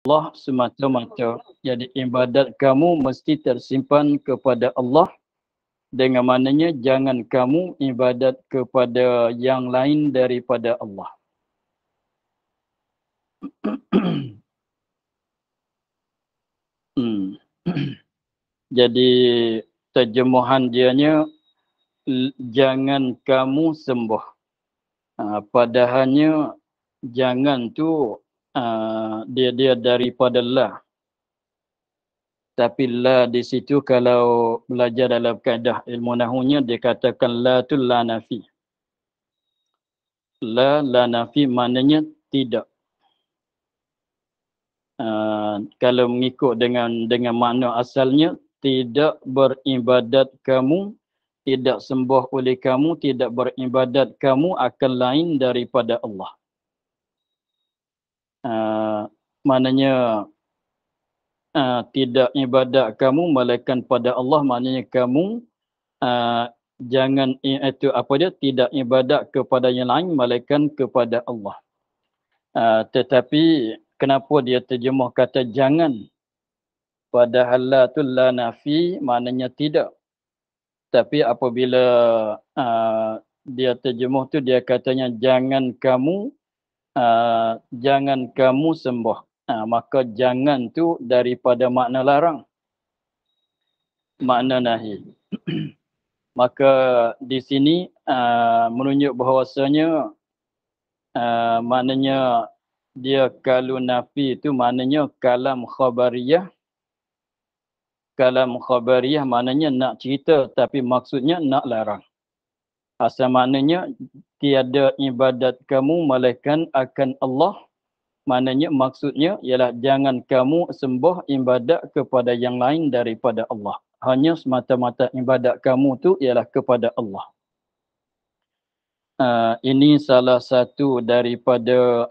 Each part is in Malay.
Allah semata-mata. Jadi ibadat kamu mesti tersimpan kepada Allah, dengan maknanya jangan kamu ibadat kepada yang lain daripada Allah. Jadi terjemahan dianya, jangan kamu sembah. Padahalnya jangan tu dia daripada la. Tapi la di situ kalau belajar dalam kaedah ilmu nahunya dikatakan la tu la nafi. La nafi maknanya tidak. Kalau mengikut dengan makna asalnya, tidak beribadat kamu, tidak sembah oleh kamu, tidak beribadat kamu akan lain daripada Allah. Maknanya tidak ibadat kamu melainkan pada Allah, maknanya kamu jangan tidak ibadat kepada yang lain melainkan kepada Allah. Tetapi kenapa dia terjemah kata jangan? Padahal la tu la nafi maknanya tidak. Tapi apabila dia terjemah tu dia katanya jangan kamu sembah. Maka jangan tu daripada makna larang, makna nahi. Maka di sini menunjuk bahawasanya maknanya dia kalau nafi itu maknanya kalam khabariyah. Kalam khabariyah maknanya nak cerita tapi maksudnya nak larang. Asal maknanya tiada ibadat kamu melainkan akan Allah. Maknanya maksudnya ialah jangan kamu sembah ibadat kepada yang lain daripada Allah. Hanya semata-mata ibadat kamu tu ialah kepada Allah. Ini salah satu daripada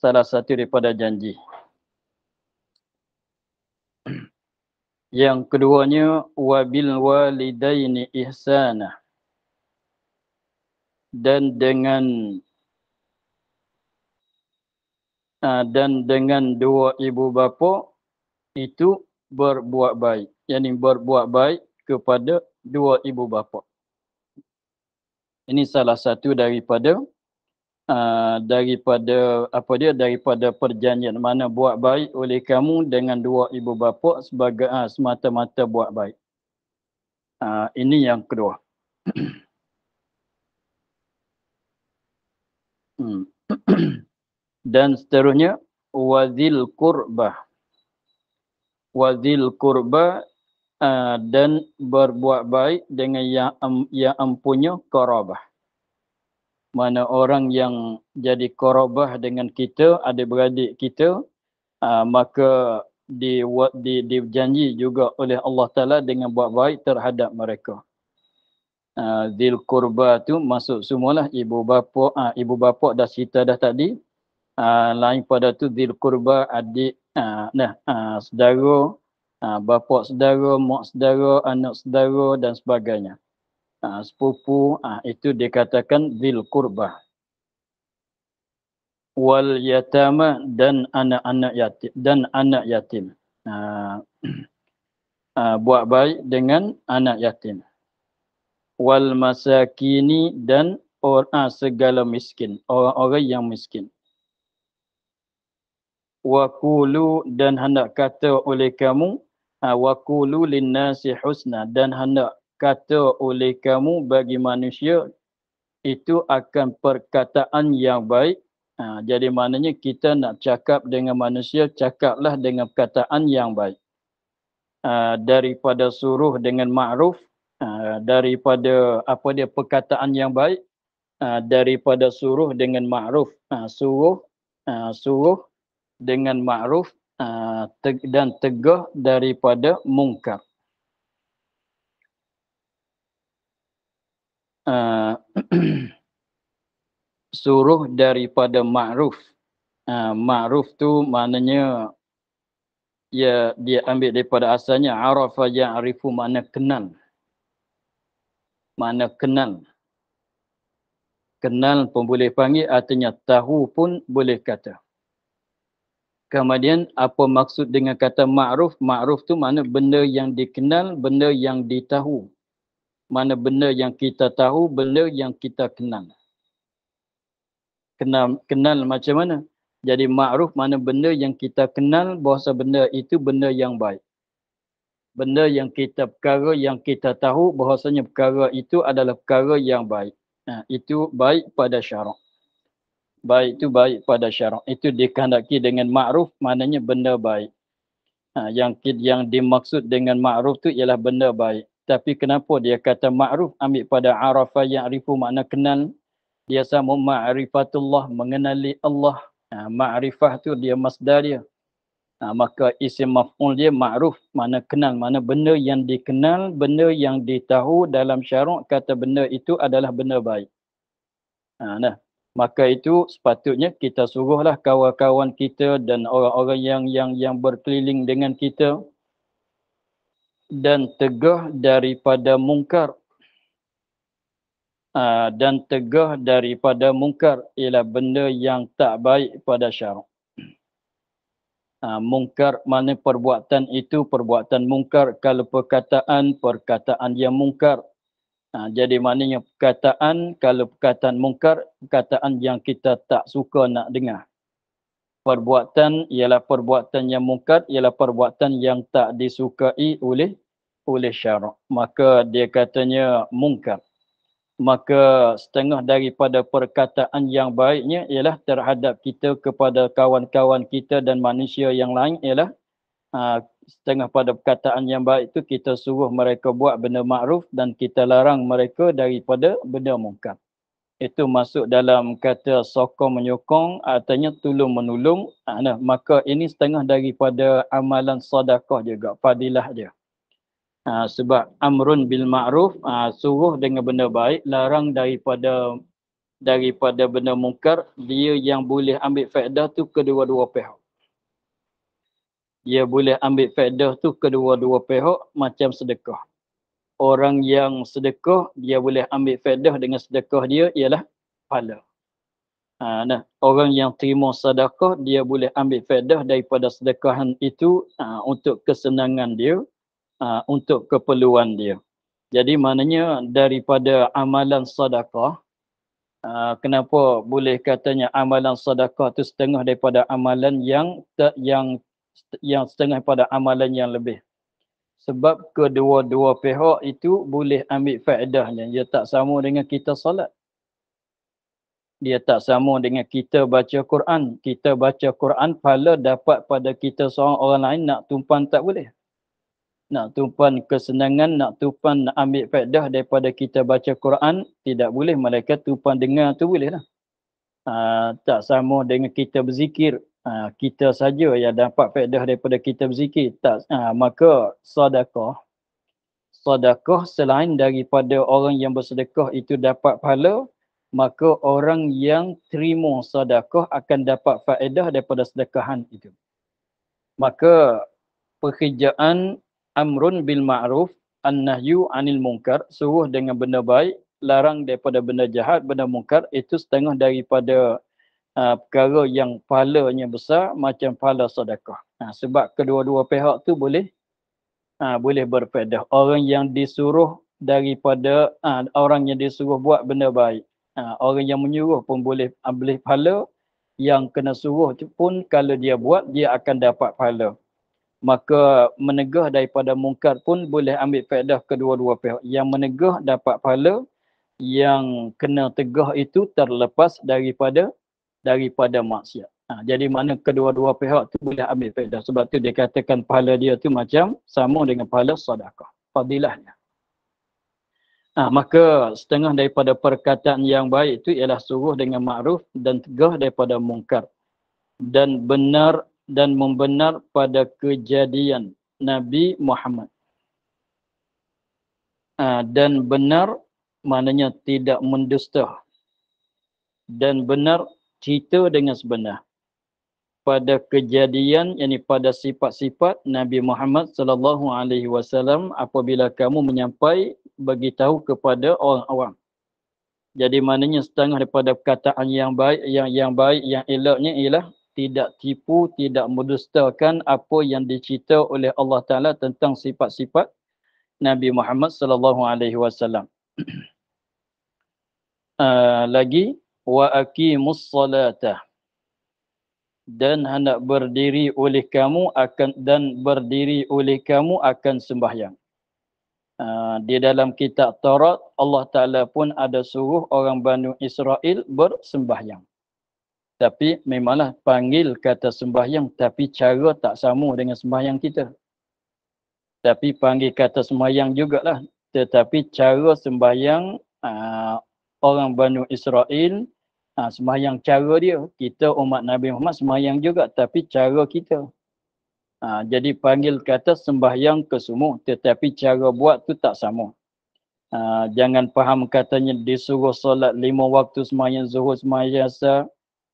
salah satu daripada janji. Yang keduanya wabil walidaini ihsana. Dan dengan dua ibu bapa itu berbuat baik. Yani berbuat baik kepada dua ibu bapa. Ini salah satu daripada daripada perjanjian, mana buat baik oleh kamu dengan dua ibu bapa sebagai semata-mata buat baik. Ini yang kedua. Dan seterusnya wazil qurbah. Wazil qurbah dan berbuat baik dengan yang empunya qarabah. Mana orang yang jadi qarabah dengan kita, adik-beradik kita, maka dijanji juga oleh Allah Ta'ala dengan buat baik terhadap mereka. Zil qurba tu masuk semualah ibu bapa dah cerita dah tadi. Lain pada tu zil qurba, adik, saudara, bapa saudara, mak saudara, anak saudara dan sebagainya. Sepupu, itu dikatakan zil qurba. Wal yatama dan anak yatim. Buat baik dengan anak yatim. Wal masakini dan segala miskin, orang-orang yang miskin. Wa qulu dan hendak kata oleh kamu, wa qulu linnasi husna, dan hendak kata oleh kamu bagi manusia itu akan perkataan yang baik. Jadi maknanya kita nak cakap dengan manusia, cakaplah dengan perkataan yang baik. Daripada suruh dengan ma'ruf, daripada perkataan yang baik, daripada suruh dengan ma'ruf, suruh dengan ma'ruf, dan tegah daripada mungkar. Suruh daripada ma'ruf. Ma'ruf tu maknanya dia ambil daripada asalnya arafa ya'rifu, makna kenal. Makna kenal. Kenal pun boleh panggil, artinya tahu pun boleh kata. Kemudian apa maksud dengan kata ma'ruf? Ma'ruf tu mana benda yang dikenal, benda yang ditahu. Mana benda yang kita tahu, benda yang kita kenal. Kenal macam mana? Jadi ma'ruf mana benda yang kita kenal, bahawa benda itu benda yang baik. Benda yang perkara yang kita tahu bahawasanya perkara itu adalah perkara yang baik. Itu baik pada syarak. Baik itu baik pada syarak. Itu dikehendaki dengan ma'ruf, maknanya benda baik. Yang dimaksud dengan ma'ruf tu ialah benda baik. Tapi kenapa dia kata ma'ruf? Ambil pada arafa ya'rifu makna kenal. Dia sama ma'rifatullah, mengenali Allah. Ma'rifah tu dia masdar dia. Maka isim maf'ul dia ma'ruf, makna kenal. Mana benda yang dikenal, benda yang ditahu dalam syarak kata benda itu adalah benda baik. Maka itu sepatutnya kita suruhlah kawan-kawan kita dan orang-orang yang berkeliling dengan kita dan tegah daripada mungkar. Dan tegah daripada mungkar ialah benda yang tak baik pada syarak. Mungkar mana perbuatan itu perbuatan mungkar, kalau perkataan yang mungkar. Jadi maknanya perkataan, kalau perkataan mungkar, perkataan yang kita tak suka nak dengar. Perbuatan ialah perbuatan yang mungkar, ialah perbuatan yang tak disukai oleh syarak. Maka dia katanya mungkar. Maka setengah daripada perkataan yang baiknya ialah terhadap kita kepada kawan-kawan kita dan manusia yang lain ialah setengah pada perkataan yang baik itu kita suruh mereka buat benda ma'ruf dan kita larang mereka daripada benda mungkar. Itu masuk dalam kata sokong menyokong, artinya tolong menolong. Maka ini setengah daripada amalan sedekah juga, fadilah dia. Sebab amrun bil ma'ruf, suruh dengan benda baik, larang daripada benda mungkar, dia yang boleh ambil faedah tu kedua-dua pihak. Dia boleh ambil faedah tu kedua-dua pihak macam sedekah. Orang yang sedekah, dia boleh ambil faedah dengan sedekah dia ialah pahala. Orang yang terima sedekah, dia boleh ambil faedah daripada sedekahan itu untuk kesenangan dia, untuk keperluan dia. Jadi maknanya daripada amalan sedekah, kenapa boleh katanya amalan sedekah itu setengah daripada amalan yang setengah daripada amalan yang lebih. Sebab kedua-dua pihak itu boleh ambil faedahnya. Dia tak sama dengan kita solat. Dia tak sama dengan kita baca Quran. Kita baca Quran, pahala dapat pada kita seorang orang lain, nak tumpan tak boleh. Nak tumpan kesenangan, nak tumpan nak ambil faedah daripada kita baca Quran, tidak boleh. Mereka tumpan dengar tu boleh lah. Tak sama dengan kita berzikir. Kita saja yang dapat faedah daripada kita berzikir. Maka sedekah selain daripada orang yang bersedekah itu dapat pahala, maka orang yang terima sedekah akan dapat faedah daripada sedekahan itu. Maka pekerjaan amrun bil ma'ruf, an-nahyu 'anil munkar, suruh dengan benda baik, larang daripada benda jahat, benda mungkar, itu setengah daripada perkara yang pahalanya besar macam pahala sedekah. Sebab kedua-dua pihak tu boleh berfaedah. Orang yang disuruh orang yang disuruh buat benda baik, orang yang menyuruh pun boleh ambil pahala, yang kena suruh tu pun kalau dia buat dia akan dapat pahala. Maka menegah daripada mungkar pun boleh ambil faedah kedua-dua pihak. Yang menegah dapat pahala, yang kena tegah itu terlepas daripada maksiat. Jadi mana kedua-dua pihak tu boleh ambil faedah. Sebab tu dia katakan pahala dia tu macam sama dengan pahala sedekah. Fadilahnya. Maka setengah daripada perkataan yang baik itu ialah suruh dengan ma'ruf dan tegah daripada mungkar. Dan benar dan membenar pada kejadian Nabi Muhammad. Dan benar maknanya tidak mendusta. Dan benar cerita dengan sebenar. Pada kejadian, yakni pada sifat-sifat Nabi Muhammad sallallahu alaihi wasallam apabila kamu menyampai beritahu kepada orang-orang. Jadi maknanya setengah daripada perkataan yang baik, yang eloknya ialah tidak tipu, tidak mendustakan apa yang dicerita oleh Allah Ta'ala tentang sifat-sifat Nabi Muhammad sallallahu alaihi wasallam. Lagi wa aqimus salata, dan hendak berdiri oleh kamu akan sembahyang. Di dalam kitab Taurat Allah Ta'ala pun ada suruh orang Bani Israel bersembahyang. Tapi memanglah panggil kata sembahyang, tapi cara tak sama dengan sembahyang kita. Tapi panggil kata sembahyang jugalah, tetapi cara sembahyang orang Bani Israel, sembahyang cara dia. Kita umat Nabi Muhammad sembahyang juga, tapi cara kita. Jadi panggil kata sembahyang ke semua, tetapi cara buat tu tak sama. Jangan faham katanya disuruh solat 5 waktu sembahyang zuhur, sembahyang asar,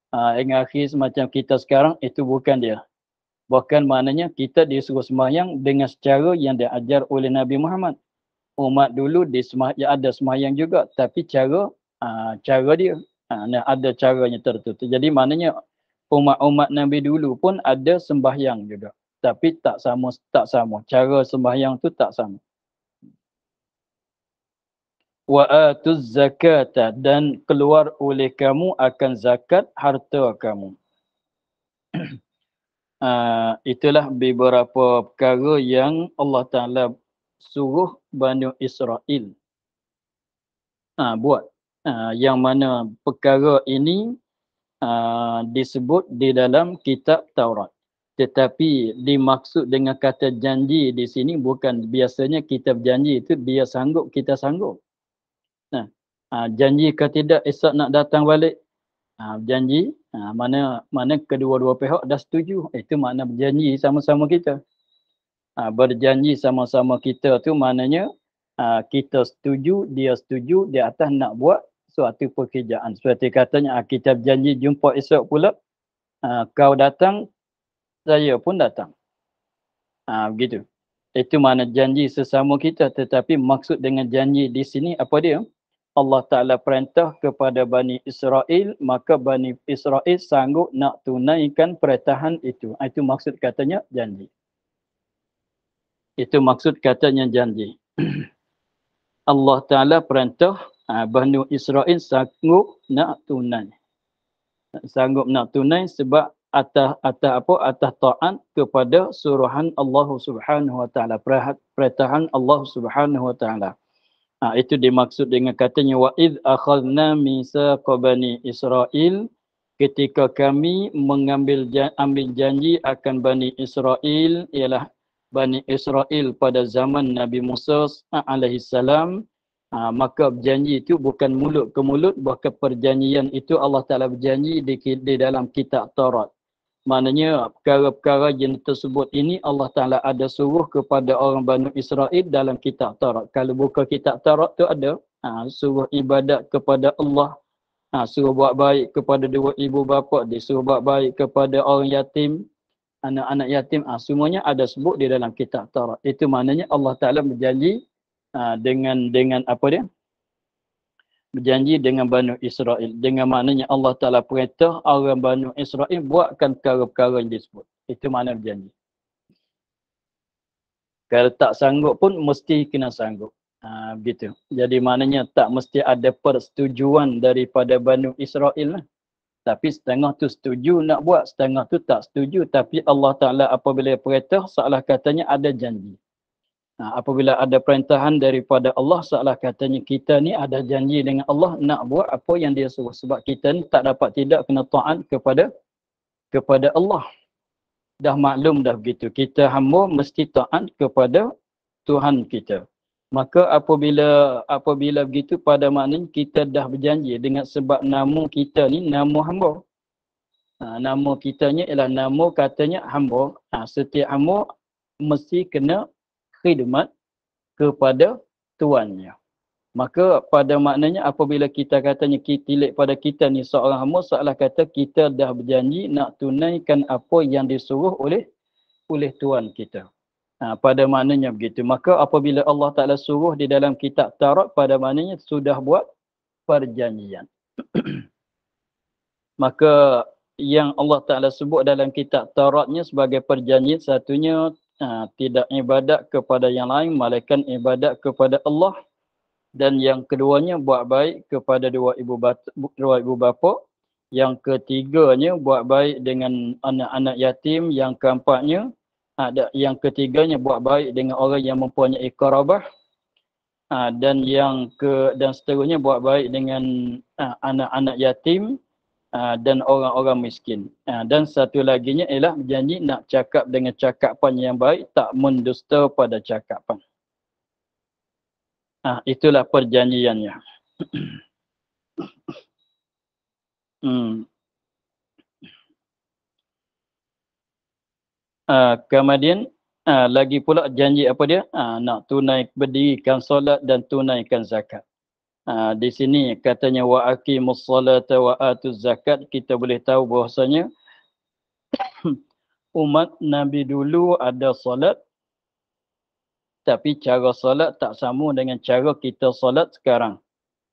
hingga akhir semacam kita sekarang, itu bukan dia. Bahkan maknanya kita disuruh sembahyang dengan secara yang diajar oleh Nabi Muhammad. Umat dulu ada sembahyang juga, tapi cara dia ada caranya tertentu. Jadi maknanya umat-umat Nabi dulu pun ada sembahyang juga, tapi tak sama. Cara sembahyang tu tak sama. Wa atuz zakata, dan keluar oleh kamu akan zakat harta kamu. Itulah beberapa perkara yang Allah Ta'ala suruh Bani Israel buat. Yang mana perkara ini disebut di dalam kitab Taurat. Tetapi dimaksud dengan kata janji di sini bukan biasanya kita berjanji itu dia sanggup, kita sanggup. Janji ke tidak esok nak datang balik. Janji, mana kedua-dua pihak dah setuju. Itu makna berjanji sama-sama kita. Berjanji sama-sama kita tu maknanya kita setuju, dia setuju di atas nak buat suatu pekerjaan. Seperti katanya kita berjanji jumpa esok pula, kau datang, saya pun datang. Begitu. Itu makna janji sesama kita. Tetapi maksud dengan janji di sini apa dia? Allah Ta'ala perintah kepada Bani Israel, maka Bani Israel sanggup nak tunaikan perintah itu. Itu maksud katanya janji. Itu maksud katanya janji. Allah Ta'ala perintah Bani Israel sanggup nak tunai. Sanggup nak tunai sebab atas taat kepada suruhan Allah Subhanahu Wa Ta'ala. Perintah Allah Subhanahu Wa Ta'ala. Itu dimaksud dengan katanya wa id akhadna mitsaqa bani Israil, ketika kami ambil janji akan Bani Israel, ialah Bani Israel pada zaman Nabi Musa alaihi salam. Maka berjanji itu bukan mulut ke mulut, bahkan perjanjian itu Allah Ta'ala berjanji di dalam kitab Taurat. Maknanya perkara-perkara yang tersebut ini Allah Ta'ala ada suruh kepada orang Bani Israel dalam kitab Taurat. Kalau buka kitab Taurat tu ada suruh ibadat kepada Allah, suruh buat baik kepada dua ibu bapa, disuruh buat baik kepada orang yatim, anak-anak yatim, semuanya ada sebut di dalam kitab Taurat. Itu maknanya Allah Ta'ala berjanji dengan apa dia? Berjanji dengan Bani Israel. Dengan maknanya Allah Ta'ala perintah orang Bani Israel buatkan perkara-perkara yang disebut. Itu makna berjanji. Kalau tak sanggup pun mesti kena sanggup. Begitu. Jadi maknanya tak mesti ada persetujuan daripada Bani Israel lah. Tapi setengah tu setuju nak buat, setengah tu tak setuju. Tapi Allah Ta'ala apabila perintah, seolah katanya ada janji. Apabila ada perintahan daripada Allah, seolah katanya kita ni ada janji dengan Allah nak buat apa yang dia suruh. Sebab kita ni tak dapat tidak kena taat kepada Allah. Dah maklum dah begitu. Kita hamba mesti taat kepada Tuhan kita. Maka apabila begitu, pada maknanya kita dah berjanji dengan sebab nama kita ni nama hamba. Nama kitanya ialah nama katanya hamba. Setiap hamba mesti kena khidmat kepada tuannya. Maka pada maknanya apabila kita katanya tilik pada kita ni seorang hamba, seolah kata kita dah berjanji nak tunaikan apa yang disuruh oleh tuan kita. Pada maknanya begitu. Maka apabila Allah Ta'ala suruh di dalam kitab Taurat, pada maknanya sudah buat perjanjian. Maka yang Allah Ta'ala sebut dalam kitab Tauratnya sebagai perjanjian, satunya tidak ibadat kepada yang lain, melainkan ibadat kepada Allah. Dan yang keduanya buat baik kepada dua ibu bapa. Yang ketiganya buat baik dengan anak-anak yatim. Yang keempatnya, yang ketiganya buat baik dengan orang yang mempunyai qarabah. Dan dan seterusnya buat baik dengan anak-anak yatim dan orang-orang miskin. Dan satu laginya ialah berjanji nak cakap dengan cakapan yang baik, tak mendusta pada cakapan. Itulah perjanjiannya. Kemudian lagi pula janji apa dia? Nak berdirikan solat dan tunaikan zakat. Di sini katanya wa aqimus salata wa atuz zakat, kita boleh tahu bahwasanya umat Nabi dulu ada solat, tapi cara solat tak sama dengan cara kita solat sekarang.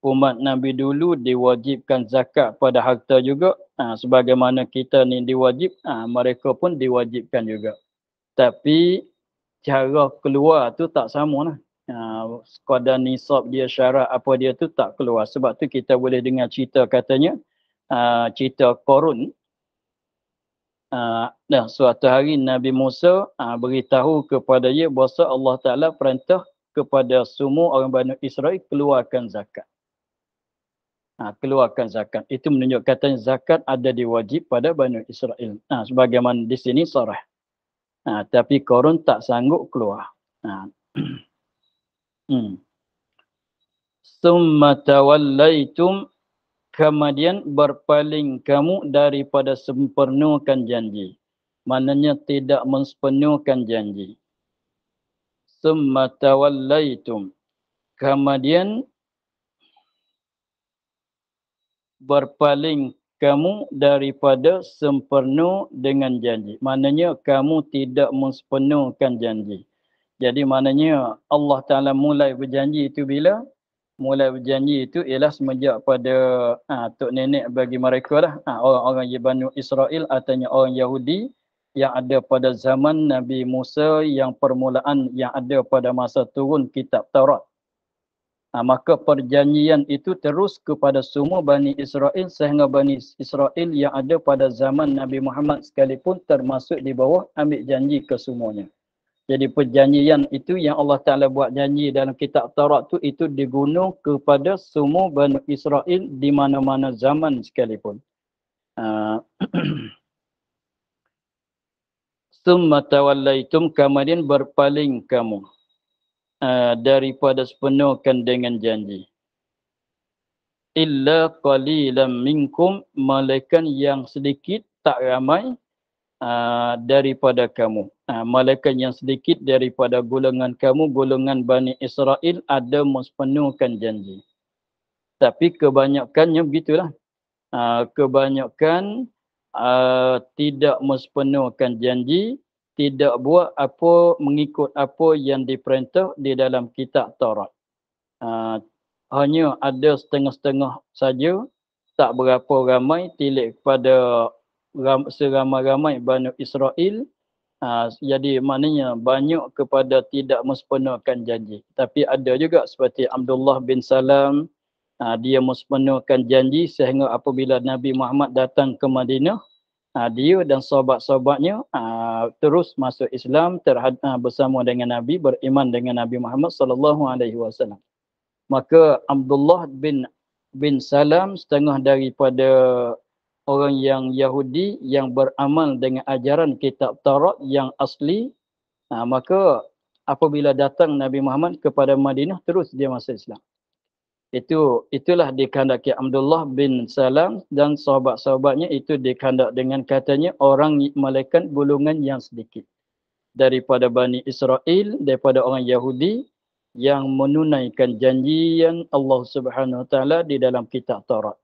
Umat Nabi dulu diwajibkan zakat pada harta juga. Sebagaimana kita ni diwajib, mereka pun diwajibkan juga. Tapi cara keluar tu tak sama lah. Sekadar nisab dia, syarat apa dia tu tak keluar. Sebab tu kita boleh dengar cerita katanya, cerita Qarun. Suatu hari Nabi Musa beritahu kepada dia bahawa Allah Ta'ala perintah kepada semua orang Bani Israel keluarkan zakat. Keluarkan zakat. Itu menunjuk katanya zakat ada diwajib pada Bani Israel. Sebagaimana di sini sarah. Tapi Qarun tak sanggup keluar. Summa tawallaitum, kemudian berpaling kamu daripada sempurnakan janji. Maknanya tidak mensempurnakan janji. Summa tawallaitum, kemudian berpaling kamu daripada sempurna dengan janji. Maknanya kamu tidak mensempurnakan janji. Jadi maknanya Allah Ta'ala mulai berjanji itu bila? Mulai berjanji itu ialah semenjak pada tok nenek bagi mereka lah. Orang-orang Bani Israel, artinya orang Yahudi yang ada pada zaman Nabi Musa, yang permulaan yang ada pada masa turun kitab Taurat. Maka perjanjian itu terus kepada semua Bani Israel, sehingga Bani Israel yang ada pada zaman Nabi Muhammad sekalipun termasuk di bawah ambil janji ke semuanya. Jadi perjanjian itu yang Allah Ta'ala buat janji dalam kitab Taurat tu, itu diguna kepada semua Bani Israel di mana-mana zaman sekalipun. Summa tawallaitum, kemudian berpaling kamu daripada sepenuhkan dengan janji. Illa qalilan minkum, malaikat yang sedikit, tak ramai daripada kamu. Malaikat yang sedikit daripada golongan kamu, golongan Bani Israel, ada mempenuhkan janji. Tapi kebanyakannya begitulah. Kebanyakan tidak mempenuhkan janji, tidak buat apa, mengikut apa yang diperintah di dalam kitab Taurat. Hanya ada setengah-setengah saja, tak berapa ramai, tilik kepada seramai-ramai Bani Israel. Jadi maknanya banyak kepada tidak mempenuhkan janji. Tapi ada juga seperti Abdullah bin Salam, dia mempenuhkan janji sehingga apabila Nabi Muhammad datang ke Madinah, dia dan sahabat-sahabatnya terus masuk Islam bersama dengan Nabi, beriman dengan Nabi Muhammad sallallahu alaihi wasallam. Maka Abdullah bin Salam setengah daripada orang yang Yahudi yang beramal dengan ajaran kitab Taurat yang asli, maka apabila datang Nabi Muhammad kepada Madinah, terus dia masuk Islam. Itulah dikehendaki Abdullah bin Salam dan sahabat-sahabatnya, itu dikehendak dengan katanya orang malaikat golongan yang sedikit daripada Bani Israel, daripada orang Yahudi yang menunaikan janjian Allah Subhanahu Wa Taala di dalam kitab Taurat.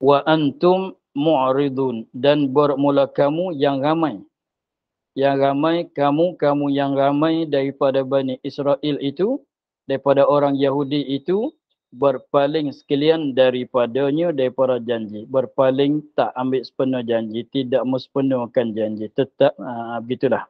Wa antum mu'ridun, dan bermula kamu yang ramai. Yang ramai, kamu yang ramai daripada Bani Israel itu, daripada orang Yahudi itu, berpaling sekalian daripadanya daripada janji. Berpaling, tak ambil sepenuh janji, tidak sepenuhkan janji. Tetap begitulah.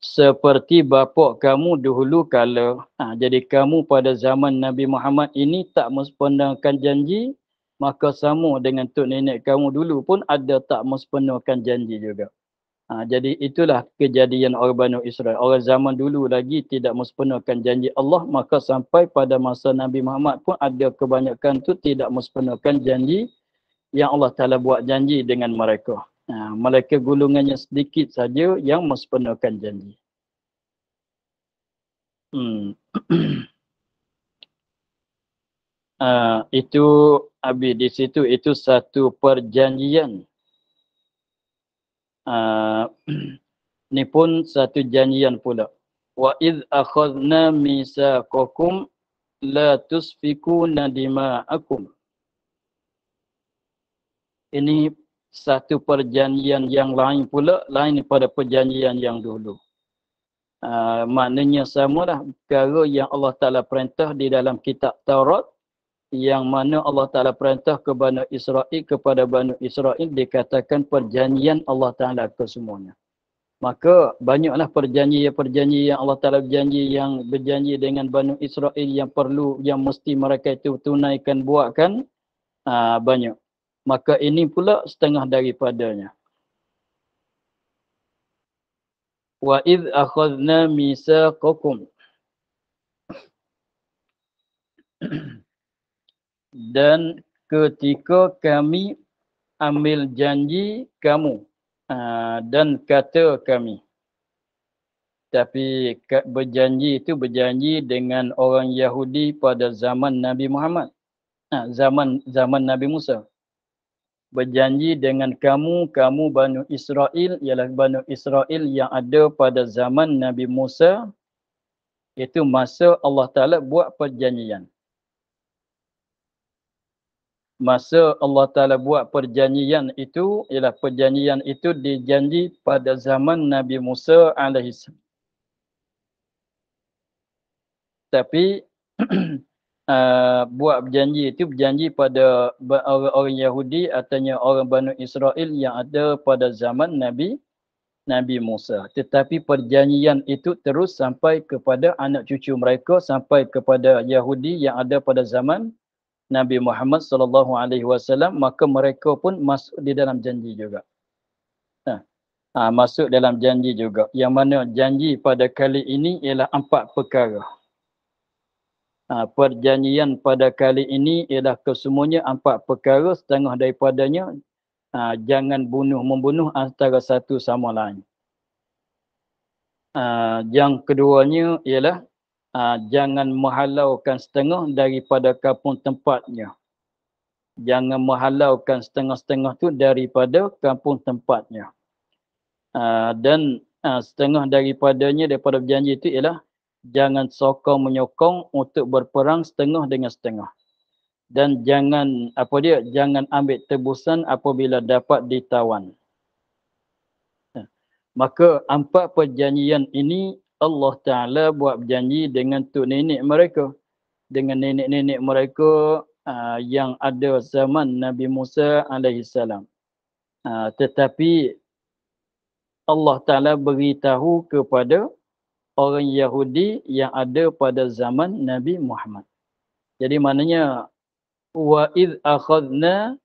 Seperti bapa kamu dahulu kala. Jadi kamu pada zaman Nabi Muhammad ini tak sepenuhkan janji, maka sama dengan tok nenek kamu dulu pun ada tak sepenuhkan janji juga. Jadi itulah kejadian orang Bani Israel. Orang zaman dulu lagi tidak sepenuhkan janji Allah, maka sampai pada masa Nabi Muhammad pun ada kebanyakan tu tidak sepenuhkan janji yang Allah Ta'ala buat janji dengan mereka. Mereka golongannya sedikit saja yang sepenuhkan janji. Itu Abi di situ itu satu perjanjian. Ni pun satu janjian pula. Wa idh akhadna misaqakum la tusfikuna dima'akum. Ini satu perjanjian yang lain pula, lain daripada perjanjian yang dulu. Maknanya samalah perkara yang Allah Ta'ala perintah di dalam kitab Taurat, yang mana Allah Ta'ala perintah kepada Israel, kepada Bani Israel, dikatakan perjanjian Allah Ta'ala kesemuanya. Maka banyaklah perjanjian-perjanjian yang Allah Ta'ala berjanji dengan Bani Israel yang perlu, yang mesti mereka itu tunaikan, buatkan, banyak. Maka ini pula setengah daripadanya. Wa idh akhadna misaqakum. Dan ketika kami ambil janji kamu, dan kata kami. Tapi berjanji itu berjanji dengan orang Yahudi pada zaman Nabi Muhammad. Zaman Nabi Musa. Berjanji dengan kamu Bani Israel, ialah Bani Israel yang ada pada zaman Nabi Musa. Itu masa Allah Ta'ala buat perjanjian. Masa Allah Ta'ala buat perjanjian itu, ialah perjanjian itu dijanji pada zaman Nabi Musa AS. Tapi buat berjanji itu berjanji pada orang Yahudi atau orang Bani Israel yang ada pada zaman Nabi Musa. Tetapi perjanjian itu terus sampai kepada anak cucu mereka, sampai kepada Yahudi yang ada pada zaman Nabi Muhammad SAW, maka mereka pun masuk di dalam janji juga. Masuk dalam janji juga. Yang mana janji pada kali ini ialah 4 perkara. Perjanjian pada kali ini ialah kesemuanya 4 perkara, setengah daripadanya jangan membunuh antara satu sama lain. Yang keduanya ialah jangan menghalaukan setengah daripada kampung tempatnya. Jangan menghalaukan setengah-setengah tu daripada kampung tempatnya. Dan setengah daripadanya, daripada berjanji itu ialah jangan sokong menyokong untuk berperang setengah dengan setengah. Dan jangan jangan ambil tebusan apabila dapat ditawan. Maka 4 perjanjian ini Allah Ta'ala buat berjanji dengan tok nenek mereka, dengan nenek-nenek mereka yang ada zaman Nabi Musa AS. Tetapi Allah Ta'ala beritahu kepada orang Yahudi yang ada pada zaman Nabi Muhammad. Jadi maknanya wa idh akhadna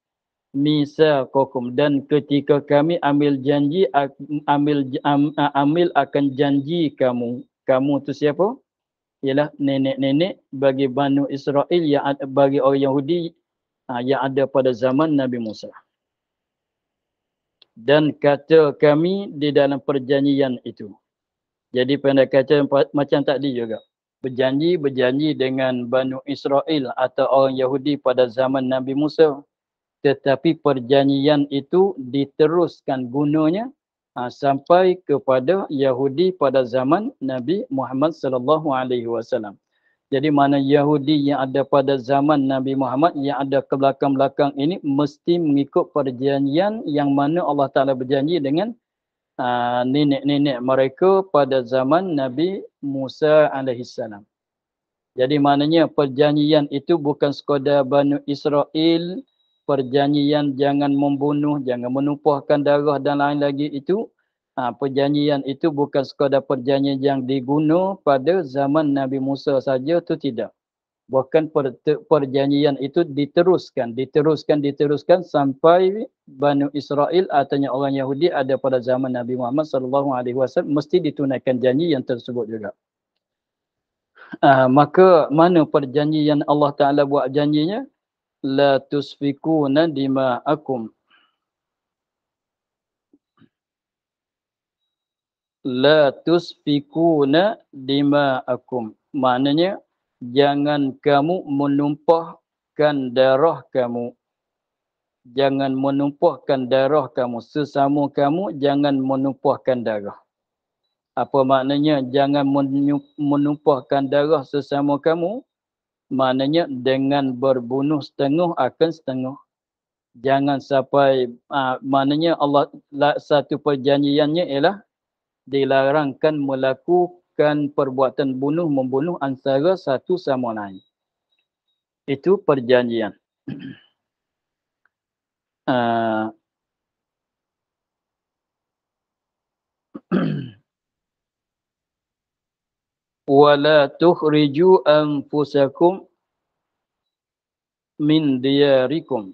misaqakum, dan ketika kami ambil janji, ambil akan janji kamu. Kamu tu siapa? Ialah nenek-nenek bagi Bani Israel, yang bagi orang Yahudi yang ada pada zaman Nabi Musa. Dan kata kami di dalam perjanjian itu. Jadi pendek kata macam tadi juga. Berjanji dengan Bani Israel atau orang Yahudi pada zaman Nabi Musa. Tetapi perjanjian itu diteruskan gunanya sampai kepada Yahudi pada zaman Nabi Muhammad SAW. Jadi mana Yahudi yang ada pada zaman Nabi Muhammad, yang ada ke belakang-belakang ini, mesti mengikut perjanjian yang mana Allah Ta'ala berjanji dengan nenek-nenek mereka pada zaman Nabi Musa AS. Jadi maknanya perjanjian itu bukan sekadar Bani Israel, perjanjian jangan membunuh, jangan menumpahkan darah dan lain lagi itu. Perjanjian itu bukan sekadar perjanjian yang diguna pada zaman Nabi Musa saja, itu tidak. Bahkan perjanjian itu diteruskan sampai Bani Israel atau orang Yahudi ada pada zaman Nabi Muhammad SAW, mesti ditunaikan janji yang tersebut juga. Maka mana perjanjian Allah Ta'ala buat janjinya? La tusfikuna dima'akum. La tusfikuna dima'akum. Maknanya, jangan kamu menumpahkan darah kamu. Jangan menumpahkan darah kamu. Sesama kamu, jangan menumpahkan darah. Apa maknanya jangan menumpahkan darah sesama kamu? Maknanya dengan berbunuh setengah akan setengah. Jangan sampai, maknanya Allah, satu perjanjiannya ialah dilarangkan melakukan perbuatan membunuh antara satu sama lain. Itu perjanjian. Wala tukhriju anfusakum min diyarikum.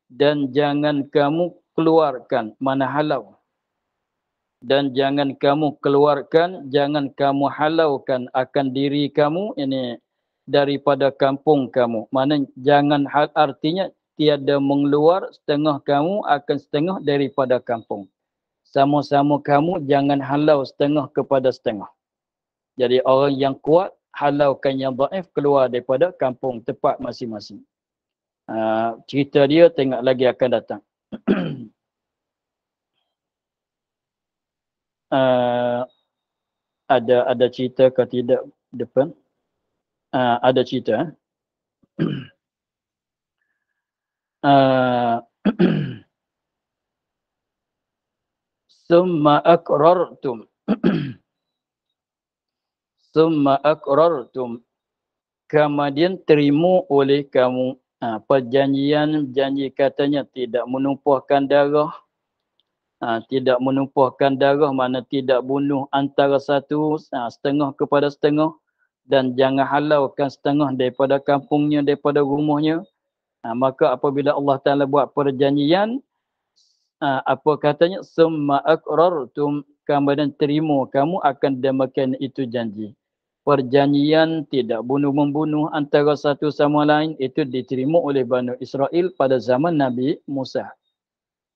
Dan jangan kamu keluarkan, mana halau. Dan jangan kamu keluarkan, jangan kamu halaukan akan diri kamu ini daripada kampung kamu. Mana jangan artinya tiada mengeluar setengah kamu akan setengah daripada kampung. Sama-sama kamu jangan halau setengah kepada setengah. Jadi orang yang kuat halaukan yang dhaif keluar daripada kampung tempat masing-masing. Cerita dia tengok lagi akan datang. Ada cerita ke tidak depan? Ada cerita. Summa aqrartum. Summa aqrartum. Kemudian terima oleh kamu perjanjian, janji katanya tidak menumpahkan darah. Tidak menumpahkan darah, mana tidak bunuh antara satu setengah kepada setengah. Dan jangan halaukan setengah daripada kampungnya, daripada rumahnya. Maka apabila Allah Ta'ala buat perjanjian, apa katanya? Summa aqrartum, kemudian terima kamu akan demikian itu janji. Perjanjian tidak bunuh-membunuh antara satu sama lain itu diterima oleh Bani Israel pada zaman Nabi Musa.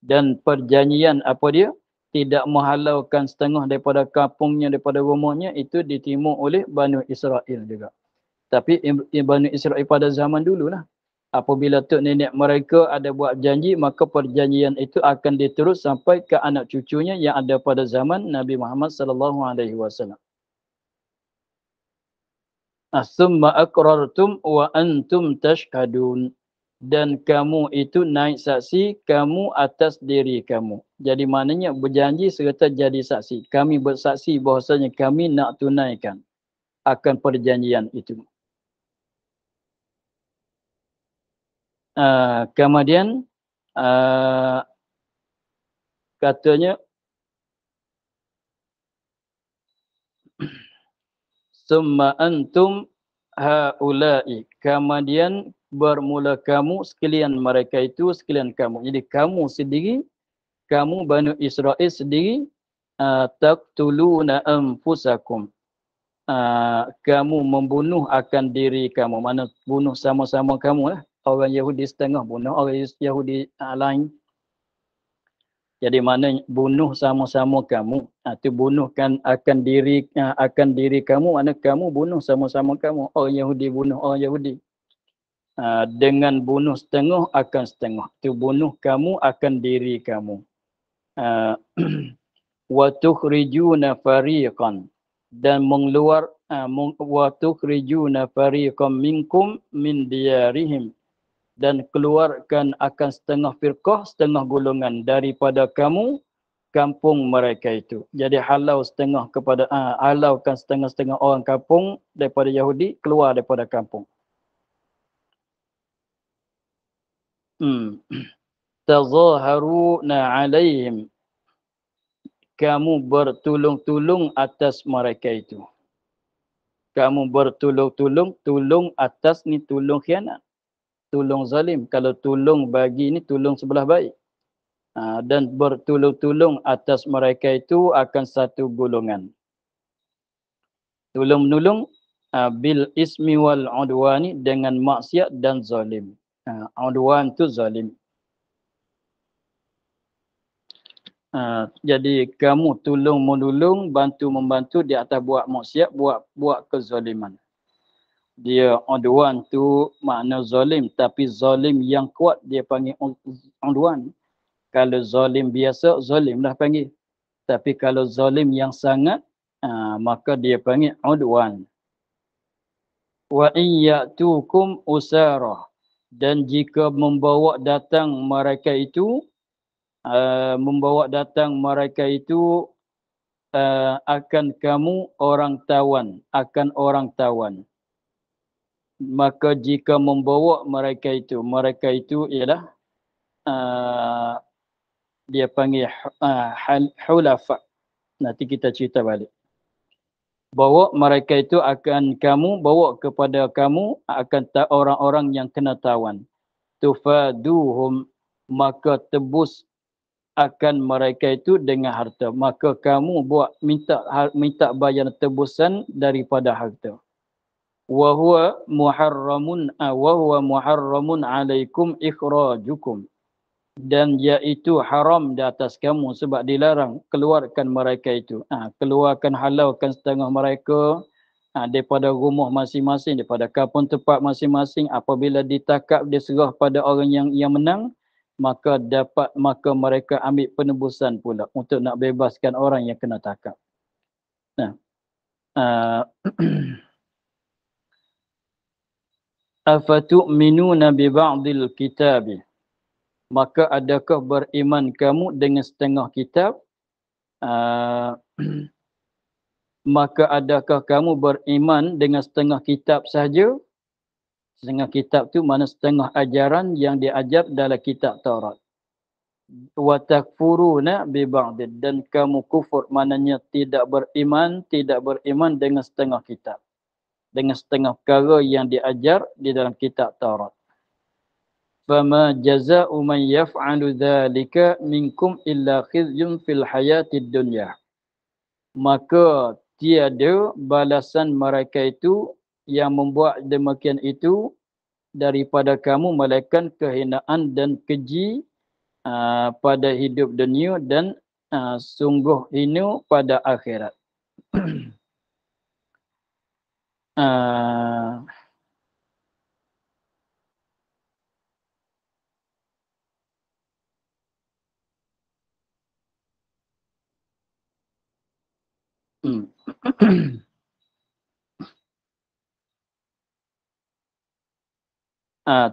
Dan perjanjian apa dia? Tidak menghalaukan setengah daripada kampungnya, daripada rumahnya, itu diterima oleh Bani Israel juga. Tapi Bani Israel pada zaman dululah. Apabila tok nenek mereka ada buat janji, maka perjanjian itu akan diterus sampai ke anak cucunya yang ada pada zaman Nabi Muhammad SAW. Summa aqrartum wa antum tashhadun. Dan kamu itu naik saksi kamu atas diri kamu. Jadi maknanya berjanji serta jadi saksi. Kami bersaksi bahawasanya kami nak tunaikan akan perjanjian itu. Kemudian katanya summa antum haula'i. Kemudian bermula kamu sekalian mereka itu sekalian kamu. Jadi kamu sendiri, kamu Bani Israel sendiri, taqtuluna anfusakum. Kamu membunuh akan diri kamu. Mana bunuh sama-sama kamu lah. Orang Yahudi setengah bunuh orang Yahudi lain. Jadi mana bunuh sama-sama kamu. Itu bunuhkan akan diri kamu. Mana kamu bunuh sama-sama kamu. Orang Yahudi bunuh orang Yahudi. Dengan bunuh setengah akan setengah. Itu bunuh kamu akan diri kamu. Wa tukhrijuna fariqan. Dan mengeluar wa tukhrijuna fariqan minkum min diyarihim. Dan keluarkan akan setengah firqah, setengah golongan daripada kamu kampung mereka itu. Jadi halau setengah kepada halaukan setengah-setengah orang kampung daripada Yahudi keluar daripada kampung. Tazaharuna alaihim, kamu bertolong-tolong atas mereka itu. Kamu bertolong-tolong, tolong atas ni tolong khianat, tolong zalim. Kalau tolong bagi ni tolong sebelah baik. Dan bertolong-tolong atas mereka itu akan satu golongan. Tolong-menolong bil ismi wal udwani, dengan maksiat dan zalim. Udwan tu zalim. Jadi kamu tolong-menolong, bantu-membantu di atas buat maksiat, buat kezaliman. Dia udwan tu makna zalim, tapi zalim yang kuat dia panggil udwan. Kalau zalim biasa, zalim lah panggil. Tapi kalau zalim yang sangat, maka dia panggil udwan. Wa iyyatukum usarah, dan jika membawa datang mereka itu, akan kamu orang tawan, akan orang tawan. Maka jika membawa mereka itu ialah dia panggil hulafa. Nanti kita cerita balik. Bawa mereka itu akan kamu, bawa kepada kamu akan orang-orang yang kena tawan. Tufaduhum, maka tebus akan mereka itu dengan harta. Maka kamu minta bayar tebusan daripada harta. Wa huwa muharramun alaikum ikhrajukum, dan iaitu haram di atas kamu sebab dilarang keluarkan mereka itu. Keluarkan, halaukan setengah mereka daripada rumah masing-masing, daripada kampung tempat masing-masing. Apabila ditangkap, diserah pada orang yang menang, maka mereka ambil penebusan pula untuk nak bebaskan orang yang kena tangkap. Afatu'minuna bi ba'dil kitabi, maka adakah beriman kamu dengan setengah kitab? Maka adakah kamu beriman dengan setengah kitab sahaja? Setengah kitab tu mana setengah ajaran yang diajar dalam kitab Taurat. Wa takfuruna bi ba'd, dan kamu kufur, maknanya tidak beriman dengan setengah kitab, dengan setengah perkara yang diajar di dalam kitab Taurat. Fama jazaa'u man yaf'alu dzalika minkum illa khizyun fil hayatid dunya, maka tiada balasan mereka itu yang membuat demikian itu daripada kamu melainkan kehinaan dan keji pada hidup dunia, dan sungguh hina pada akhirat.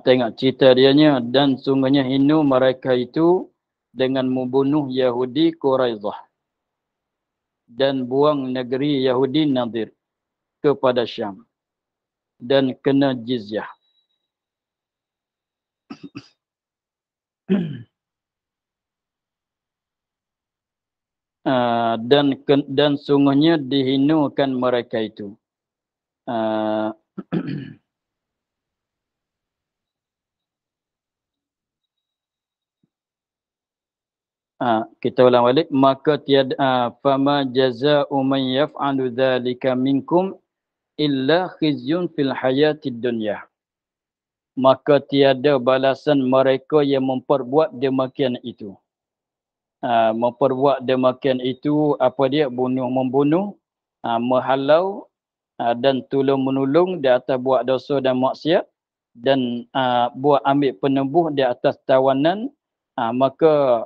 Tengok cerita dianya. Dan sungguhnya hina mereka itu dengan membunuh Yahudi Quraidah dan buang negeri Yahudi Nadir kepada Syam dan kena jizyah. Dan sungguhnya dihinakan mereka itu. Kita ulang balik. Maka tiada fama jazaa'u man yaf'alu dzalika minkum illa khizyun fil hayatid dunya. Maka tiada balasan mereka yang memperbuat demikian itu. Memperbuat demikian itu apa dia? Membunuh, menghalau dan tolong-menolong di atas buat dosa dan maksiat, dan buat ambil penebuh di atas tawanan, maka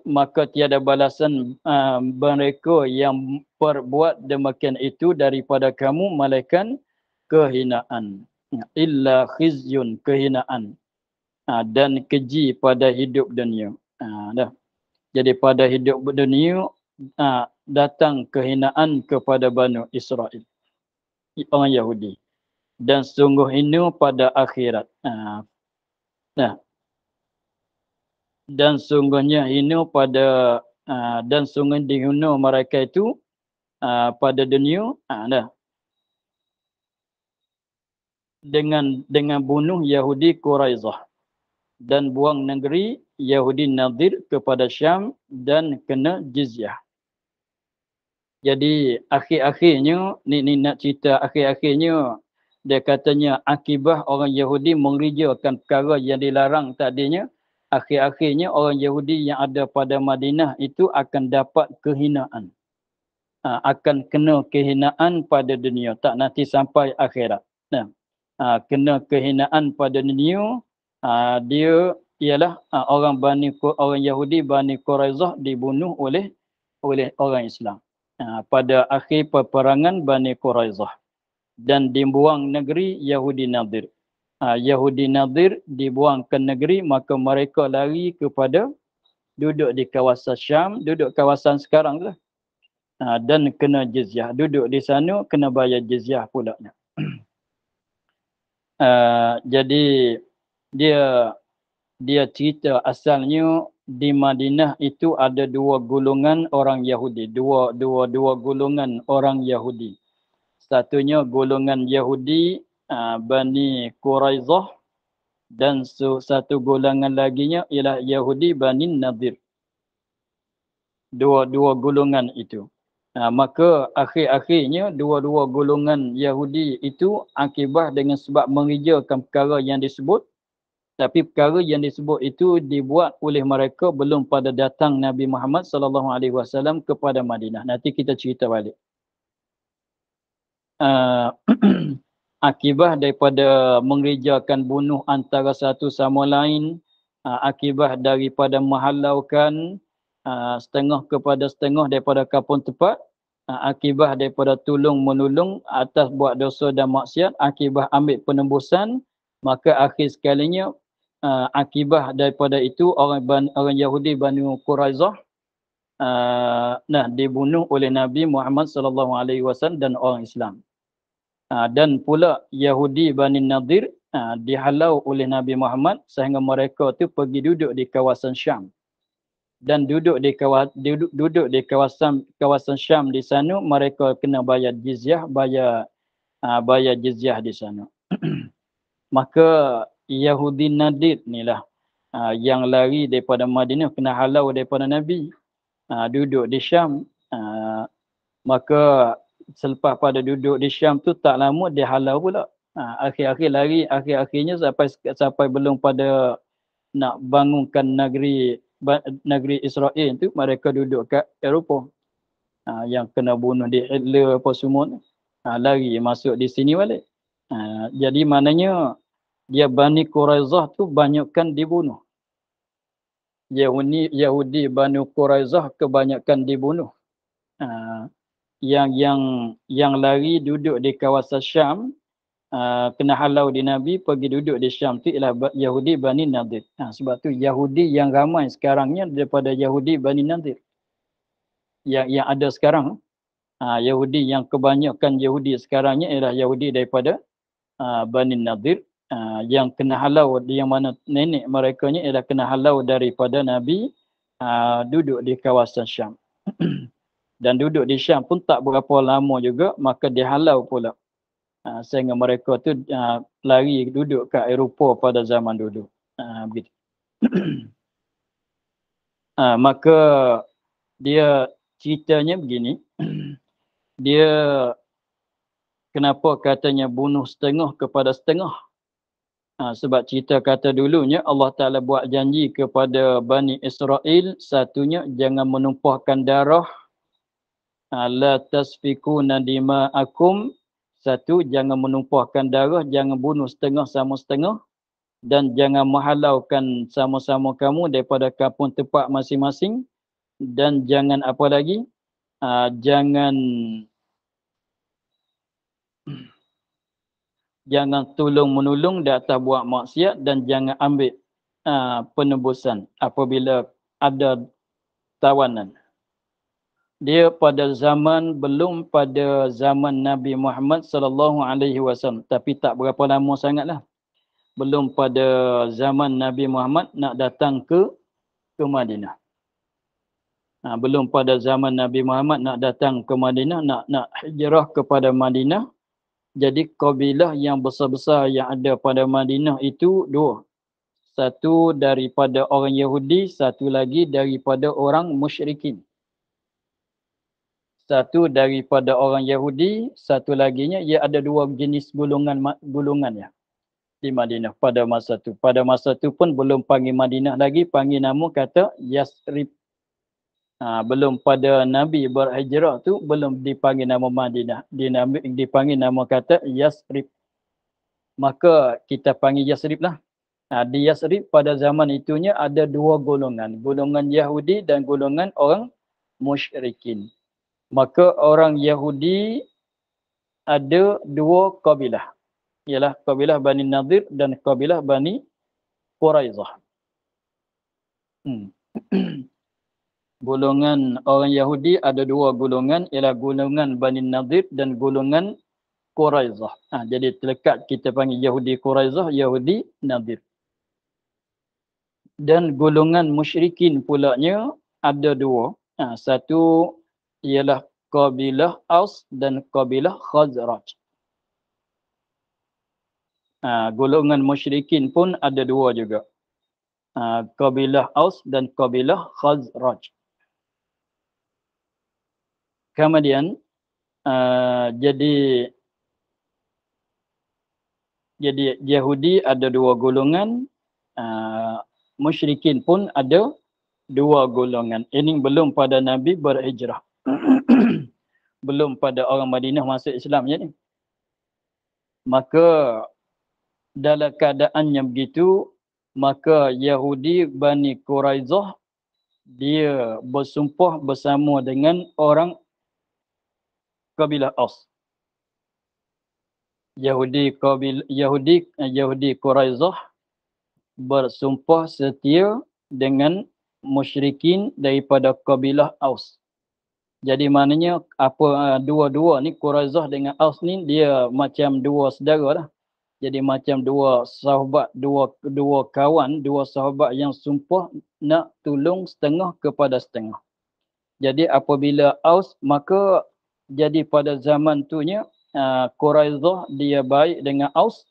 maka tiada balasan mereka yang perbuat demikian itu daripada kamu melainkan kehinaan. Illa khizyun, kehinaan. dan keji pada hidup dunia. Dah. Jadi pada hidup dunia datang kehinaan kepada Bani Israel, orang Yahudi. Dan sungguh hina pada akhirat. Nah, dan sungguhnya hina pada dan sungguh dihina mereka itu pada dunia. Dah. Dengan bunuh Yahudi Quraizah dan buang negeri Yahudi Nadir kepada Syam dan kena jizyah. Jadi akhir-akhirnya ni nak cerita akhir-akhirnya dia katanya akibat orang Yahudi mengerjakan perkara yang dilarang tadinya, akhir-akhirnya orang Yahudi yang ada pada Madinah itu akan dapat kehinaan. Akan kena kehinaan pada dunia, tak nanti sampai akhirat. Nah, kena kehinaan pada dunia, dia ialah orang Yahudi Bani Quraizah dibunuh oleh orang Islam pada akhir peperangan Bani Quraizah dan dibuang negeri Yahudi Nadir. Yahudi Nadir dibuang ke negeri, maka mereka lari kepada duduk di kawasan Syam, duduk kawasan sekarang lah. Dan kena jizyah, duduk di sana kena bayar jizyah pula. Jadi dia cerita asalnya di Madinah itu ada dua golongan orang Yahudi, dua golongan orang Yahudi. Satunya golongan Yahudi Bani Quraizah dan satu golongan laginya ialah Yahudi Bani Nadir. Dua golongan itu. Maka akhir-akhirnya dua golongan Yahudi itu akibat dengan sebab mengerjakan perkara yang disebut. Tapi perkara yang disebut itu dibuat oleh mereka belum pada datang Nabi Muhammad SAW kepada Madinah. Nanti kita cerita balik. Akibat daripada mengerjakan bunuh antara satu sama lain, akibat daripada menghalaukan setengah kepada setengah daripada kampung tempat, akibat daripada tolong menolong atas buat dosa dan maksiat, akibat ambil penembusan, maka akhir sekalinya akibat daripada itu orang Yahudi Bani Quraizah dibunuh oleh Nabi Muhammad SAW dan orang Islam. Dan pula Yahudi Bani Nadir dihalau oleh Nabi Muhammad sehingga mereka tu pergi duduk di kawasan Syam. Dan duduk di kawasan Syam di sana mereka kena bayar jizyah, bayar jizyah di sana. Maka Yahudi Nadir inilah yang lari daripada Madinah, kena halau daripada Nabi, duduk di Syam. Maka selepas pada duduk di Syam tu tak lama dia halau pula. Akhir-akhir lari, akhir-akhirnya sampai belum pada nak bangunkan negeri Israel tu, mereka duduk kat Eropah. Yang kena bunuh di Hitler apa semua, lari masuk di sini balik. Jadi maknanya dia Bani Quraizah tu banyakkan dibunuh. Yahudi Bani Quraizah kebanyakan dibunuh. Yang lari duduk di kawasan Syam, kena halau di Nabi, pergi duduk di Syam tu ialah Yahudi Bani Nadir. Sebab tu Yahudi yang ramai sekarangnya daripada Yahudi Bani Nadir. Yang ada sekarang, Yahudi yang kebanyakan Yahudi sekarangnya ialah Yahudi daripada Bani Nadir. Yang kena halau, yang mana nenek mereka ni ialah kena halau daripada Nabi, duduk di kawasan Syam. Dan duduk di Syam pun tak berapa lama juga, maka dihalau pula. Sehingga mereka tu lari duduk kat Eropah pada zaman dulu. Begitu. Maka dia ceritanya begini. Dia kenapa katanya bunuh setengah kepada setengah? Sebab cerita kata dulunya Allah Ta'ala buat janji kepada Bani Israel, satunya jangan menumpahkan darah, la tasfikuna dima'akum, satu jangan menumpahkan darah, jangan bunuh setengah sama setengah, dan jangan menghalaukan sama-sama kamu daripada kampung tempat masing-masing, dan jangan apa lagi, jangan tolong menolong di atas buat maksiat, dan jangan ambil penebusan apabila ada tawanan. Dia pada zaman belum pada zaman Nabi Muhammad sallallahu alaihi wasallam, tapi tak berapa lama sangatlah. Belum pada zaman Nabi Muhammad nak datang ke Madinah. Belum pada zaman Nabi Muhammad nak datang ke Madinah, nak hijrah kepada Madinah. Jadi kabilah yang besar-besar yang ada pada Madinah itu dua. Satu daripada orang Yahudi, satu lagi daripada orang musyrikin. Satu daripada orang Yahudi, satu laginya ia ada dua jenis gulungan ya di Madinah pada masa tu. Pada masa tu pun belum panggil Madinah lagi, panggil nama kata Yasrib. Belum pada Nabi berhijrah tu belum dipanggil nama Madinah, dipanggil nama kata Yasrib. Maka kita panggil Yasrib lah. Di Yasrib pada zaman itunya ada dua golongan, golongan Yahudi dan golongan orang musyrikin. Maka orang Yahudi ada dua kabilah. Ialah kabilah Bani Nadir dan kabilah Bani Quraizah. Golongan orang Yahudi ada dua golongan, ialah golongan Bani Nadir dan golongan Quraizah. Jadi terlekat kita panggil Yahudi Quraizah, Yahudi Nadir. Dan golongan musyrikin pulanya ada dua. Satu ialah kabilah Aus dan kabilah Khazraj. Golongan musyrikin pun ada dua juga. Kabilah Aus dan kabilah Khazraj. Kemudian jadi Yahudi ada dua golongan, musyrikin pun ada dua golongan. Ini belum pada Nabi berhijrah. Belum pada orang Madinah masuk Islam je ni. Maka dalam keadaannya begitu, maka Yahudi Bani Quraizah dia bersumpah bersama dengan orang kabilah Aus. Yahudi Quraizah bersumpah setia dengan musyrikin daripada kabilah Aus. Jadi maknanya dua-dua ni Quraizah dengan Aus ni dia macam dua saudara lah. Jadi macam dua sahabat, dua kawan, dua sahabat yang sumpah nak tolong setengah kepada setengah. Jadi apabila Aus, maka jadi pada zaman tunya Quraizah dia baik dengan Aus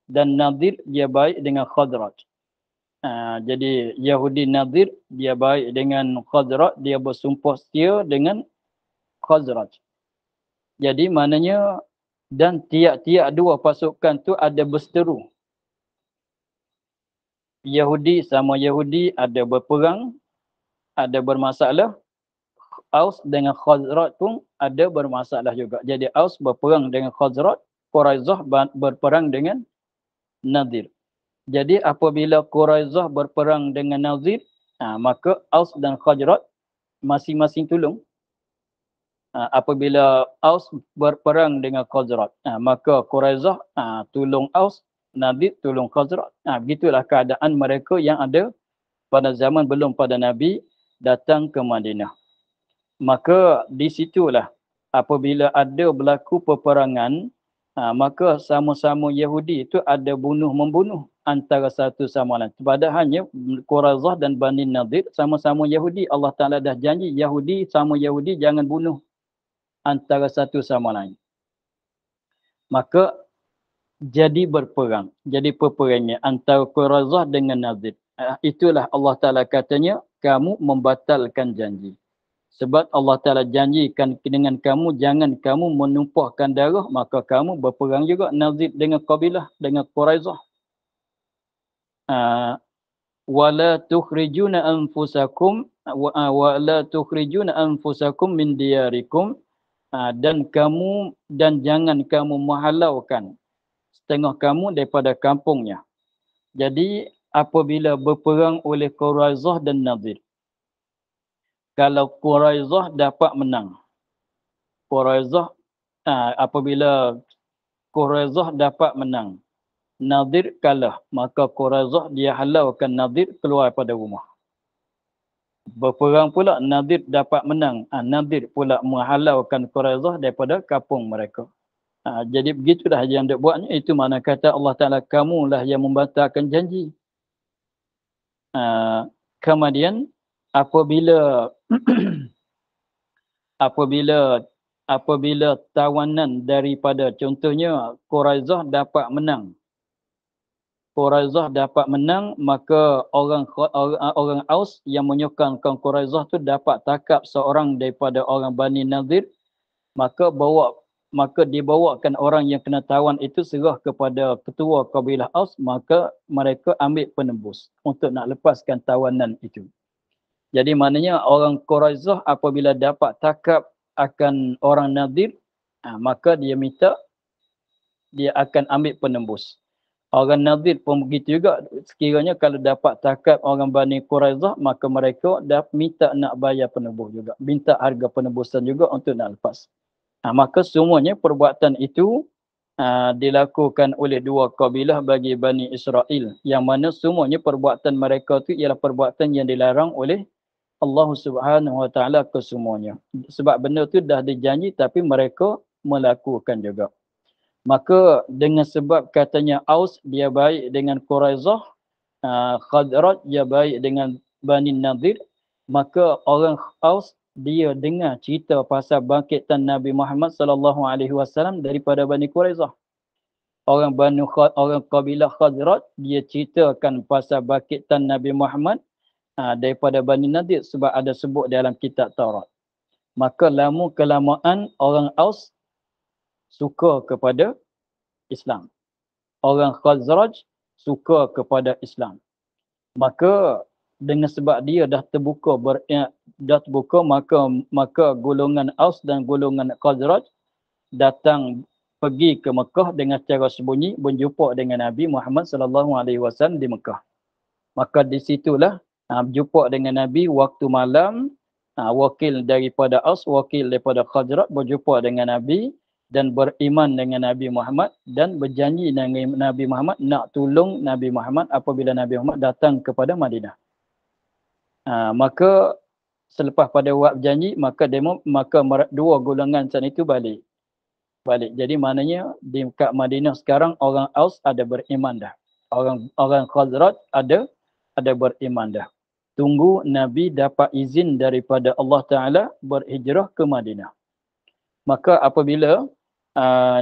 dan Nadir dia baik dengan Khazraj. Jadi Yahudi Nadir dia baik dengan Khazraj, dia bersumpah setia dengan Khazraj. Jadi maknanya dan tiap-tiap dua pasukan tu ada berseteru. Yahudi sama Yahudi ada berperang, ada bermasalah. Aus dengan Khazraj pun ada bermasalah juga. Jadi Aus berperang dengan Khazraj, Quraizah berperang dengan Nadir. Jadi apabila Quraizah berperang dengan Nadir, maka Aus dan Khazraj masing-masing tolong. Apabila Aus berperang dengan Khazraj, maka Quraizah tolong Aus, Nadir tolong Khazraj. Begitulah keadaan mereka yang ada pada zaman belum pada Nabi datang ke Madinah. Maka di situlah apabila ada berlaku peperangan, maka sama-sama Yahudi itu ada bunuh-membunuh antara satu sama lain. Padahalnya Quraizah dan Bani Nadir sama-sama Yahudi. Allah Ta'ala dah janji Yahudi sama Yahudi jangan bunuh antara satu sama lain. Maka jadi berperang. Jadi peperangan antara Quraizah dengan Nadir. Itulah Allah Ta'ala katanya kamu membatalkan janji. Sebab Allah Ta'ala janjikan dengan kamu, jangan kamu menumpahkan darah, maka kamu berperang juga Nadir dengan kabilah, dengan Quraizah. Wala tukhrijuna anfusakum min diyarikum, dan jangan kamu menghalaukan setengah kamu daripada kampungnya. Jadi apabila berperang oleh Quraizah dan Nadir, kalau Quraizah dapat menang, apabila Quraizah dapat menang, Nadir kalah, maka Quraizah dia halaukan Nadir keluar pada rumah. Berperang pula Nadir dapat menang. Nadir pula menghalaukan Quraizah daripada kampung mereka. Jadi begitulah yang dia buatnya. Itu mana kata Allah Ta'ala, kamulah yang membatalkan janji. Kemudian apabila apabila tawanan daripada contohnya Quraizah dapat menang. Quraizah dapat menang, maka orang Aus yang menyokongkan Quraizah tu dapat tangkap seorang daripada orang Bani Nadir, maka dibawakan orang yang kena tawan itu serah kepada ketua kabilah Aus, maka mereka ambil penebus untuk nak lepaskan tawanan itu. Jadi maknanya orang Quraizah apabila dapat tangkap akan orang Nadir, maka dia akan ambil penembus. Orang Nadir pun begitu juga. Sekiranya kalau dapat tangkap orang Bani Quraizah, maka mereka dah minta nak bayar penebus juga. Minta harga penebusan juga untuk nak lepas. Maka semuanya perbuatan itu dilakukan oleh dua kabilah bagi Bani Israel. Yang mana semuanya perbuatan mereka itu ialah perbuatan yang dilarang oleh Allah Subhanahu Wa Taala kesemuanya. Sebab benda itu dah dijanji tapi mereka melakukan juga. Maka dengan sebab katanya Aus dia baik dengan Quraizah, Khazraj dia baik dengan Bani Nadir, maka orang Aus dia dengar cerita pasal bangkitan Nabi Muhammad sallallahu alaihi wasallam daripada Bani Quraizah. Orang kabilah Khazraj dia ceritakan pasal bangkitan Nabi Muhammad daripada Bani Nadir sebab ada sebut dalam kitab Taurat. Maka lama kelamaan orang Aus suka kepada Islam. Orang Khazraj suka kepada Islam. Maka dengan sebab dia dah terbuka maka golongan Aus dan golongan Khazraj datang pergi ke Mekah dengan cara sembunyi berjumpa dengan Nabi Muhammad sallallahu alaihi wasallam di Mekah. Maka di situlah berjumpa dengan Nabi waktu malam, wakil daripada Aus, wakil daripada Khazraj berjumpa dengan Nabi dan beriman dengan Nabi Muhammad dan berjanji dengan Nabi Muhammad nak tolong Nabi Muhammad apabila Nabi Muhammad datang kepada Madinah. Maka selepas pada waktu janji, maka dua golongan sana itu balik. Jadi maknanya di kat Madinah sekarang orang Aus ada beriman dah. Orang Khazraj ada beriman dah. Tunggu Nabi dapat izin daripada Allah Ta'ala berhijrah ke Madinah. Maka apabila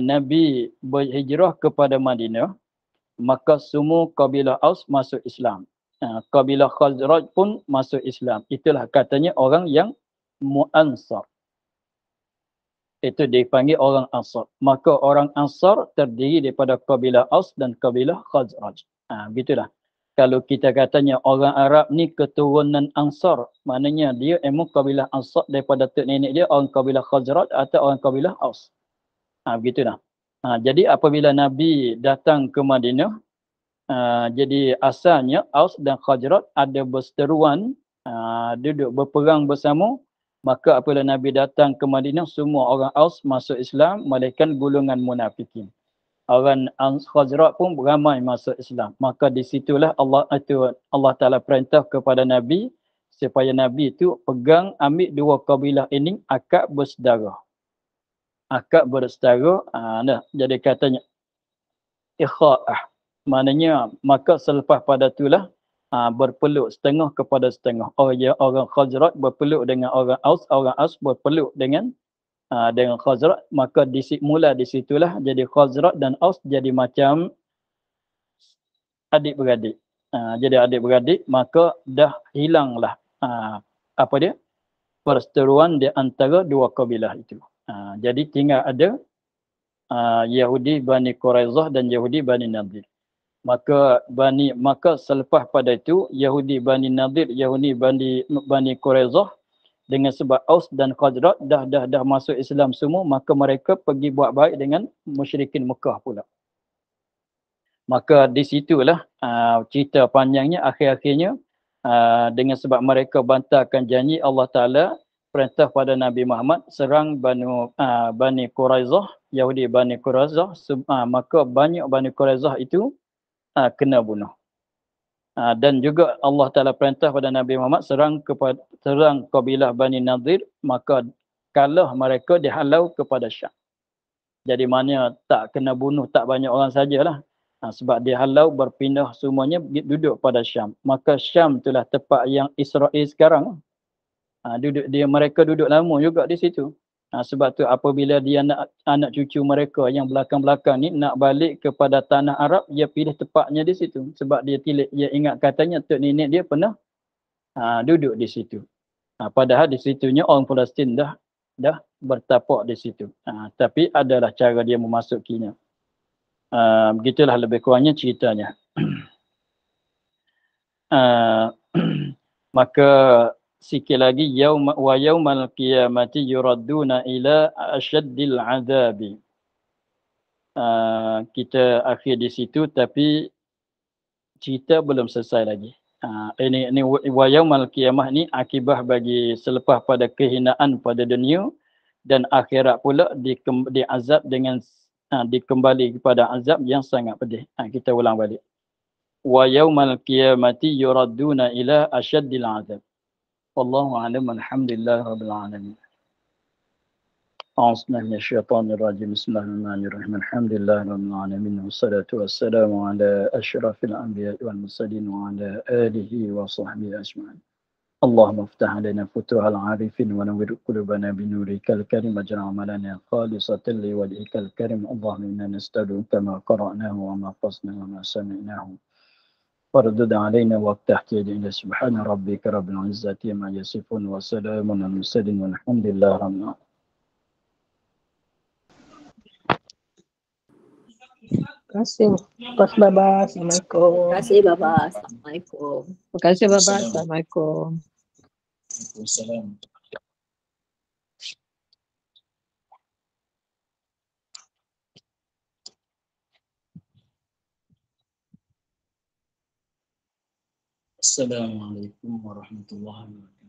Nabi berhijrah kepada Madinah, maka semua kabilah Aus masuk Islam. Kabilah Khazraj pun masuk Islam. Itulah katanya orang yang Mu'ansar. Itu dipanggil orang Ansar. Maka orang Ansar terdiri daripada kabilah Aus dan kabilah Khazraj. Begitulah. Kalau kita katanya orang Arab ni keturunan Ansar, maknanya dia emang kabilah Ansar daripada tok nenek dia orang kabilah Khazraj atau orang kabilah Aus. Begitulah. Jadi apabila Nabi datang ke Madinah, jadi asalnya Aus dan Khazraj ada berseteruan, duduk berperang bersama. Maka apabila Nabi datang ke Madinah, semua orang Aus masuk Islam, melainkan golongan munafikin. Orang Khazraj pun ramai masuk Islam. Maka di situlah Allah Ta'ala perintah kepada Nabi supaya Nabi itu pegang ambil dua kabilah ini akad bersaudara. Akad bersaudara, jadi katanya ikha'ah. Maknanya maka selepas pada itulah berpeluk setengah kepada setengah. Orang Khazraj berpeluk dengan orang Aus berpeluk dengan Khazraj. Maka mula di situlah jadi Khazraj dan Aus jadi macam adik-beradik. Jadi adik-beradik, maka dah hilanglah perseteruan di antara dua kabilah itu. Jadi tinggal ada Yahudi Bani Quraizah dan Yahudi Bani Nadir. Maka selepas pada itu Yahudi Bani Nadir, Yahudi Bani Quraizah dengan sebab Aus dan Khazraj dah masuk Islam semua, maka mereka pergi buat baik dengan musyrikin Mekah pula. Maka di situlah cerita panjangnya akhir-akhirnya dengan sebab mereka bantahkan janji Allah Ta'ala perintah pada Nabi Muhammad serang Bani Quraizah, Yahudi Bani Quraizah. Maka banyak Bani Quraizah itu kena bunuh. Dan juga Allah Ta'ala perintah pada Nabi Muhammad serang kabilah Bani Nadir, maka kalah mereka dihalau kepada Syam. Jadi mana tak kena bunuh tak banyak orang sajalah. Sebab dia halau berpindah semuanya duduk pada Syam. Maka Syam itulah tempat yang Israel sekarang. Mereka duduk lama juga di situ. Sebab tu apabila dia anak cucu mereka yang belakang-belakang ni nak balik kepada tanah Arab, dia pilih tempatnya di situ. Sebab dia ingat katanya tok nenek dia pernah duduk di situ. Padahal di situnya orang Palestin dah bertapak di situ. Tapi adalah cara dia memasukinya. Begitulah lebih kurangnya ceritanya. Maka sikit lagi wa yaumal qiyamati yuradduna ila asyaddil azabi. Kita akhir di situ tapi cerita belum selesai lagi. Ini wa yaumal qiyamah ni akibah bagi selepas pada kehinaan pada dunia dan akhirat pula diazab dengan dikembali kepada azab yang sangat pedih. Kita ulang balik. Wa yaumal qiyamati yuradduna ila asyaddil azab. Wallahu a'lam, alhamdulillahirabbil alamin. أعوذ بالله من الشيطان الرجيم بسم الله الرحمن الرحيم الحمد لله رب العالمين والصلاة والسلام على أشرف الأنبياء والمرسلين وعلى آله وصحبه أجمعين اللهم افتح علينا فتوح العارفين ونور قلوبنا بنورك الكريم واجعل عملنا خالصة لوجهك الكريم اللهم إنا نستودعك ما قرأناه وما قصناه وما سمعناه وردد علينا وافتح يدينا سبحان ربك رب العزة عما يصفون وسلام على المرسلين والحمد لله رب العالمين. Terima kasih Baba. Assalamualaikum. Terima kasih Baba. Assalamualaikum. Terima kasih Baba. Assalamualaikum. Waalaikumsalam. Assalamualaikum warahmatullahi wabarakatuh.